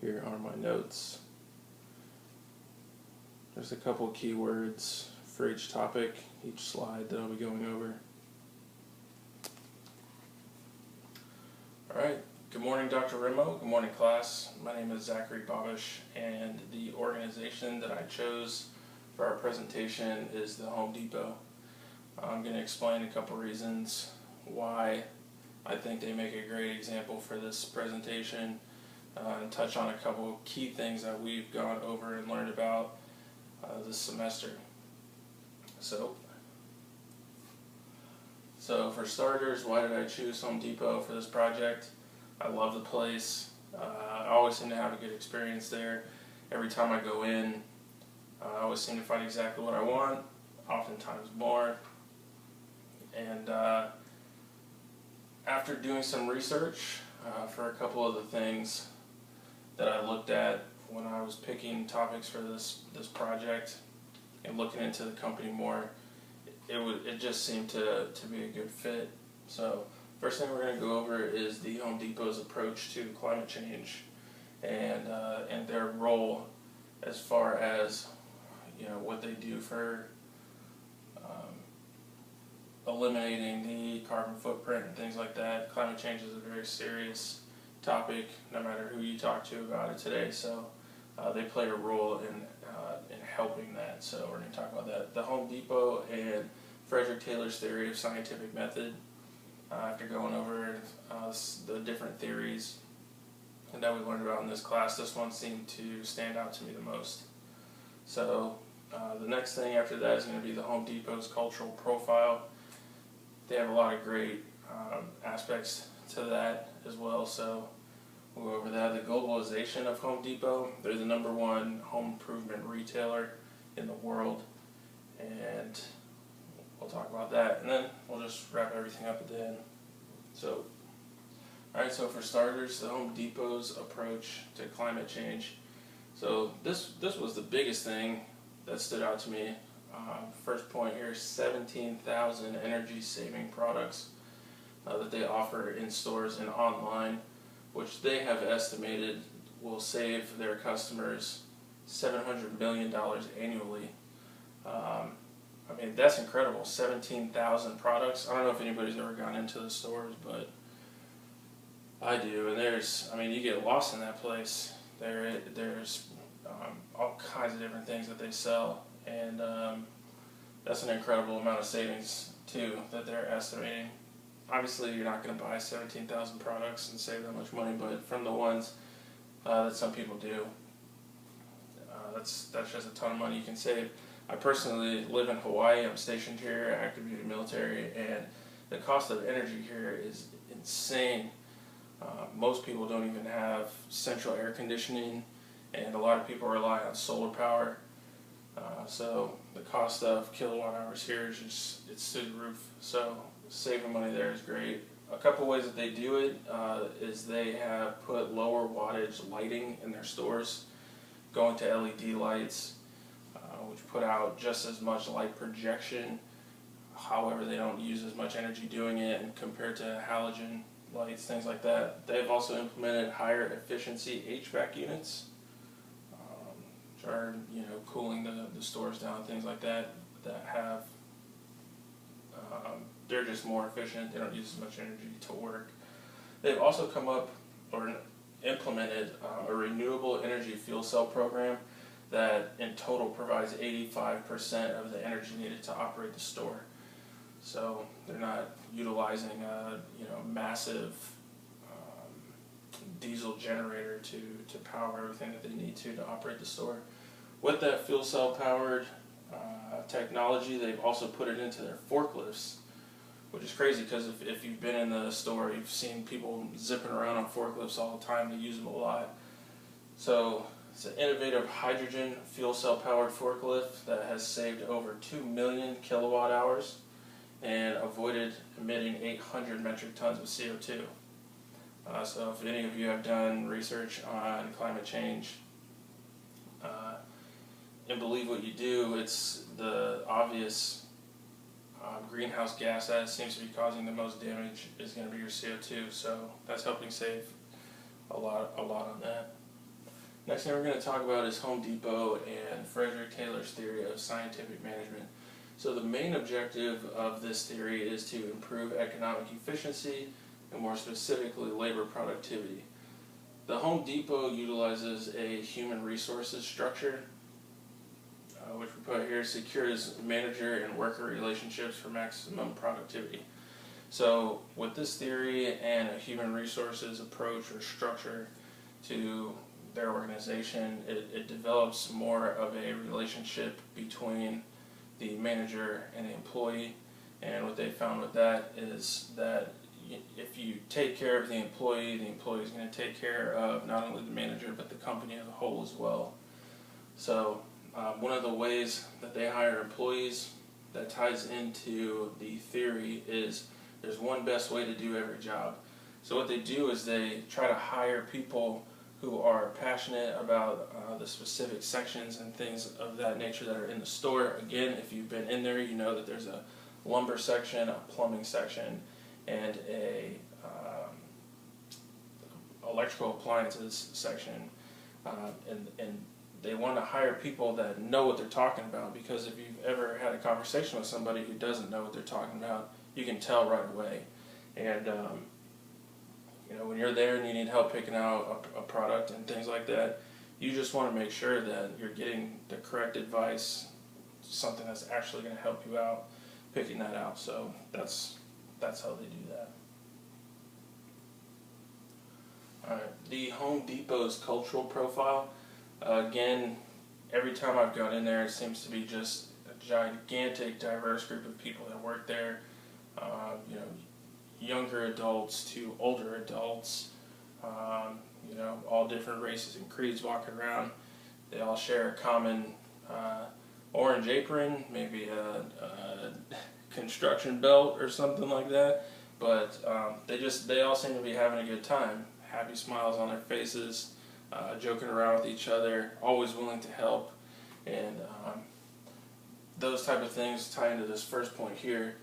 Here are my notes. There's a couple keywords for each topic, each slide that I'll be going over. Alright, good morning Dr. Remmo, good morning class. My name is Zachary Bobish, and the organization that I chose for our presentation is the Home Depot. I'm going to explain a couple reasons why I think they make a great example for this presentation, and touch on a couple key things that we've gone over and learned about this semester. So for starters, why did I choose Home Depot for this project? I love the place. I always seem to have a good experience there. Every time I go in, I always seem to find exactly what I want, oftentimes more. And after doing some research for a couple of the things that I looked at when I was picking topics for this project and looking into the company more, it just seemed to be a good fit. So first thing we're going to go over is the Home Depot's approach to climate change and their role as far as what they do for eliminating the carbon footprint and things like that. Climate change is a very serious topic, no matter who you talk to about it today. So they play a role in helping that. So we're going to talk about that. The Home Depot and Frederick Taylor's theory of scientific method. After going over the different theories that we learned about in this class, this one seemed to stand out to me the most. So the next thing after that is going to be the Home Depot's cultural profile. They have a lot of great aspects to that as well, so we'll go over that. The globalization of Home Depot. They're the #1 home improvement retailer in the world, and we'll talk about that, and then we'll just wrap everything up at the end. So, alright, so for starters, the Home Depot's approach to climate change. So this was the biggest thing that stood out to me. First point here, 17,000 energy-saving products that they offer in stores and online, which they have estimated will save their customers $700 million annually. I mean, that's incredible. 17,000 products. I don't know if anybody's ever gone into the stores, but I do. And you get lost in that place. There's all kinds of different things that they sell, and that's an incredible amount of savings too that they're estimating. Obviously, you're not going to buy 17,000 products and save that much money, but from the ones that some people do, that's just a ton of money you can save. I personally live in Hawaii. I'm stationed here, active duty military, and the cost of energy here is insane. Most people don't even have central air conditioning, and a lot of people rely on solar power. So the cost of kilowatt hours here is it's through the roof. So saving money there is great. A couple ways that they do it is they have put lower wattage lighting in their stores, going to LED lights, which put out just as much light projection. However, they don't use as much energy doing it, and compared to halogen lights, things like that. They've also implemented higher efficiency HVAC units, which are cooling the stores down, things like that have they're just more efficient. They don't use as much energy to work. They've also come up or implemented a renewable energy fuel cell program that in total provides 85% of the energy needed to operate the store. So they're not utilizing a massive diesel generator to power everything that they need to operate the store. With that fuel cell powered technology, they've also put it into their forklifts, which is crazy because if you've been in the store, you've seen people zipping around on forklifts all the time. They use them a lot. So it's an innovative hydrogen fuel cell powered forklift that has saved over 2 million kilowatt hours and avoided emitting 800 metric tons of CO2. So if any of you have done research on climate change and believe what you do, it's the obvious greenhouse gas that seems to be causing the most damage is going to be your CO2. So that's helping save a lot on that. Next thing we're going to talk about is Home Depot and Frederick Taylor's theory of scientific management. So the main objective of this theory is to improve economic efficiency and more specifically labor productivity. The Home Depot utilizes a human resources structure, which we put here secures manager and worker relationships for maximum productivity. So with this theory and a human resources approach or structure to their organization, it develops more of a relationship between the manager and the employee. And what they found with that is that if you take care of the employee is going to take care of not only the manager but the company as a whole as well. So one of the ways that they hire employees that ties into the theory is there's one best way to do every job. So what they do is they try to hire people who are passionate about the specific sections and things of that nature that are in the store. Again, if you've been in there, you know that there's a lumber section, a plumbing section, and a electrical appliances section. And they want to hire people that know what they're talking about, because if you've ever had a conversation with somebody who doesn't know what they're talking about, you can tell right away. And when you're there and you need help picking out a product and things like that, you just want to make sure that you're getting the correct advice, something that's actually going to help you out picking that out. So that's how they do that. Alright, the Home Depot's cultural profile. Again, every time I've gone in there, it seems to be just a gigantic, diverse group of people that work there. Younger adults to older adults, all different races and creeds walking around. They all share a common orange apron, maybe a construction belt or something like that. But they all seem to be having a good time. Happy smiles on their faces, joking around with each other, always willing to help. And those type of things tie into this first point here.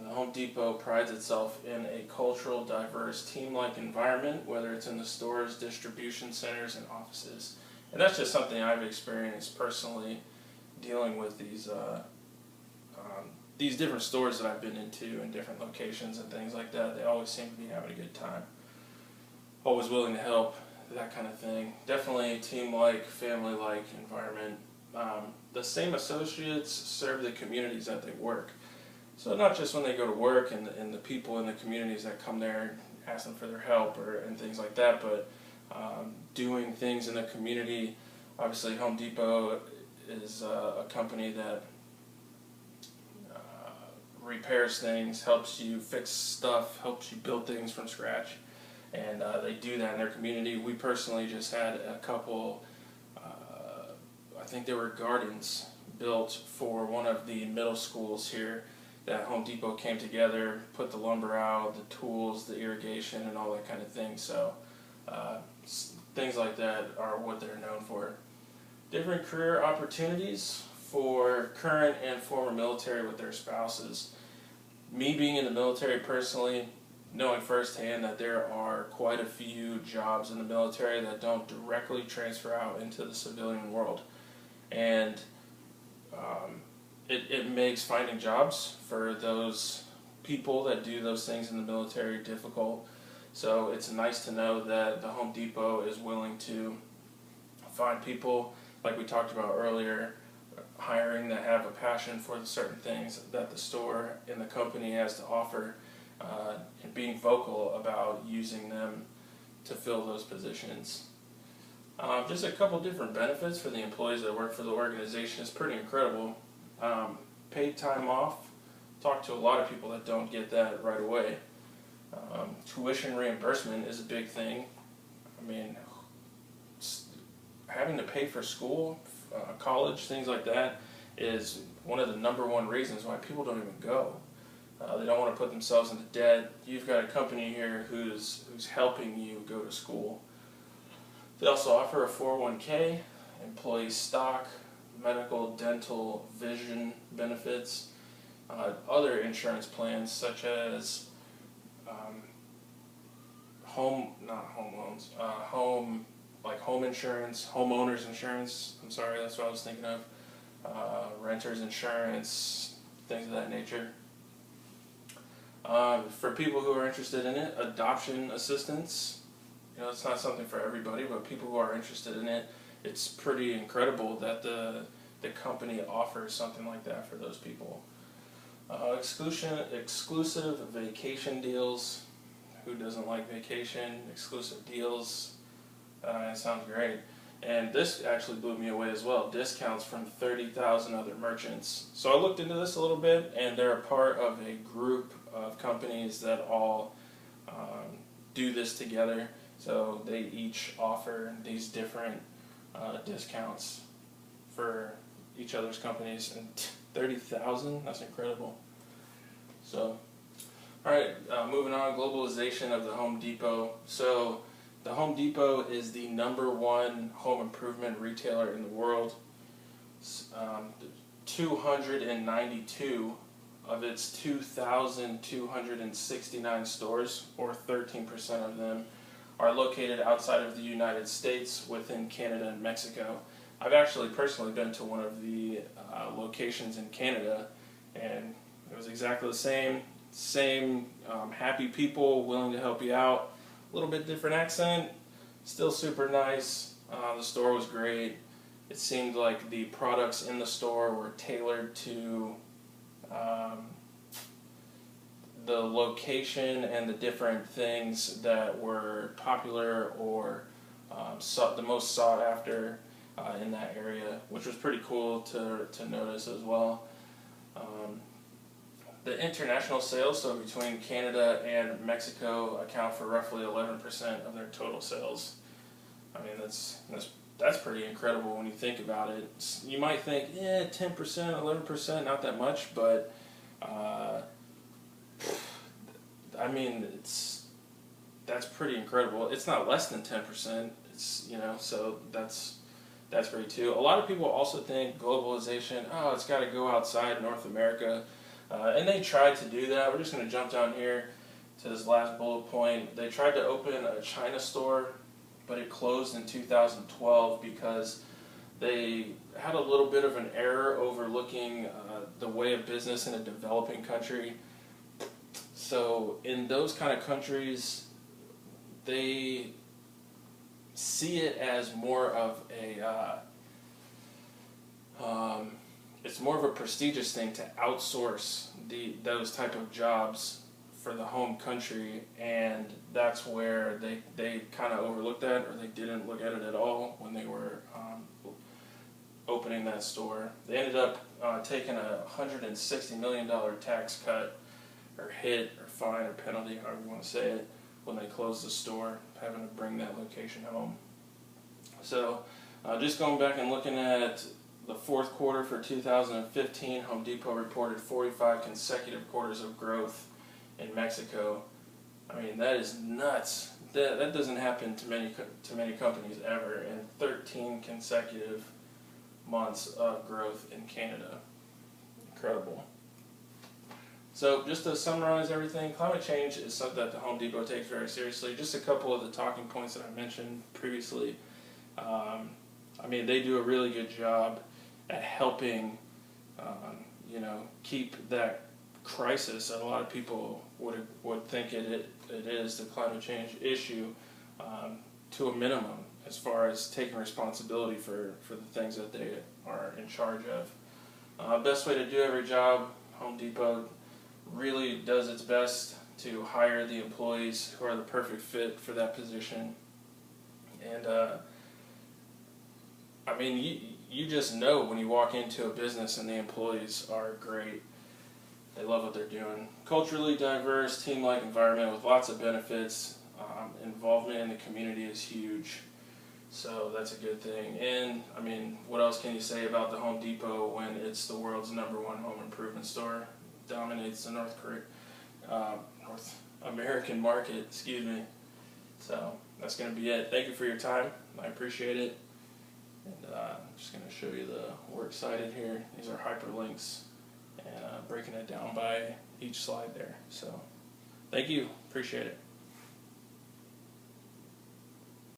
The Home Depot prides itself in a cultural, diverse, team-like environment, whether it's in the stores, distribution centers, and offices. And that's just something I've experienced personally dealing with these different stores that I've been into in different locations and things like that. They always seem to be having a good time. Always willing to help, that kind of thing. Definitely a team-like, family-like environment. The same associates serve the communities that they work. So not just when they go to work and the people in the communities that come there and ask them for their help and things like that, but doing things in the community. Obviously Home Depot is a company that repairs things, helps you fix stuff, helps you build things from scratch. And they do that in their community. We personally just had a couple, I think they were gardens built for one of the middle schools here, that Home Depot came together, put the lumber out, the tools, the irrigation, and all that kind of thing. So things like that are what they're known for. Different career opportunities for current and former military with their spouses. Me being in the military personally, knowing firsthand that there are quite a few jobs in the military that don't directly transfer out into the civilian world. And it makes finding jobs for those people that do those things in the military difficult. So it's nice to know that the Home Depot is willing to find people, like we talked about earlier, hiring that have a passion for the certain things that the store and the company has to offer, and being vocal about using them to fill those positions. Just a couple different benefits for the employees that work for the organization is pretty incredible. Paid time off. Talk to a lot of people that don't get that right away. Tuition reimbursement is a big thing. I mean, having to pay for school, college, things like that is one of the #1 reasons why people don't even go. They don't want to put themselves into debt. You've got a company here who's helping you go to school. They also offer a 401k, employee stock, medical, dental, vision benefits, other insurance plans such as home like home insurance, homeowners insurance. I'm sorry, that's what I was thinking of. Renters insurance, things of that nature. For people who are interested in it, adoption assistance. You know, it's not something for everybody, but people who are interested in it, it's pretty incredible that the company offers something like that for those people. Exclusive vacation deals. Who doesn't like vacation? Exclusive deals. It sounds great. And this actually blew me away as well. Discounts from 30,000 other merchants. So I looked into this a little bit, and they're a part of a group of companies that all do this together. So they each offer these different discounts for each other's companies. And 30,000, that's incredible. So, alright, moving on, globalization of the Home Depot. So, the Home Depot is the #1 home improvement retailer in the world. 292 of its 2,269 stores, or 13% of them, are located outside of the United States within Canada and Mexico. I've actually personally been to one of the locations in Canada, and it was exactly the same happy people willing to help you out. A little bit different accent, still super nice. The store was great. It seemed like the products in the store were tailored to the location and the different things that were popular or the most sought after in that area, which was pretty cool to notice as well. The international sales, so between Canada and Mexico, account for roughly 11% of their total sales. I mean, that's pretty incredible when you think about it. You might think, 10%, 11%, not that much, but I mean, that's pretty incredible. It's not less than 10%. It's, so that's great too. A lot of people also think globalization, it's got to go outside North America. And they tried to do that. We're just going to jump down here to this last bullet point. They tried to open a China store, but it closed in 2012 because they had a little bit of an error overlooking the way of business in a developing country. So in those kind of countries, they see it as more of it's more of a prestigious thing to outsource those type of jobs for the home country, and that's where they kind of overlooked that, or they didn't look at it at all when they were opening that store. They ended up taking a $160 million tax cut, or hit, or fine, or penalty, however you want to say it, when they closed the store, having to bring that location home. So, just going back and looking at the fourth quarter for 2015, Home Depot reported 45 consecutive quarters of growth in Mexico. I mean, that is nuts. That doesn't happen to many companies ever. And 13 consecutive months of growth in Canada. Incredible. So, just to summarize everything, climate change is something that the Home Depot takes very seriously. Just a couple of the talking points that I mentioned previously. I mean, they do a really good job at helping, keep that crisis that a lot of people would think it is, the climate change issue, to a minimum, as far as taking responsibility for the things that they are in charge of. Best way to do every job, Home Depot really does its best to hire the employees who are the perfect fit for that position. And I mean, you just know when you walk into a business and the employees are great. They love what they're doing. Culturally diverse, team-like environment with lots of benefits. Involvement in the community is huge. So that's a good thing. And, I mean, what else can you say about the Home Depot when it's the world's #1 home improvement store? Dominates the North American market, excuse me. So that's going to be it. Thank you for your time. I appreciate it. And I'm just going to show you the works cited here. These are hyperlinks, and breaking it down by each slide there. So thank you. Appreciate it.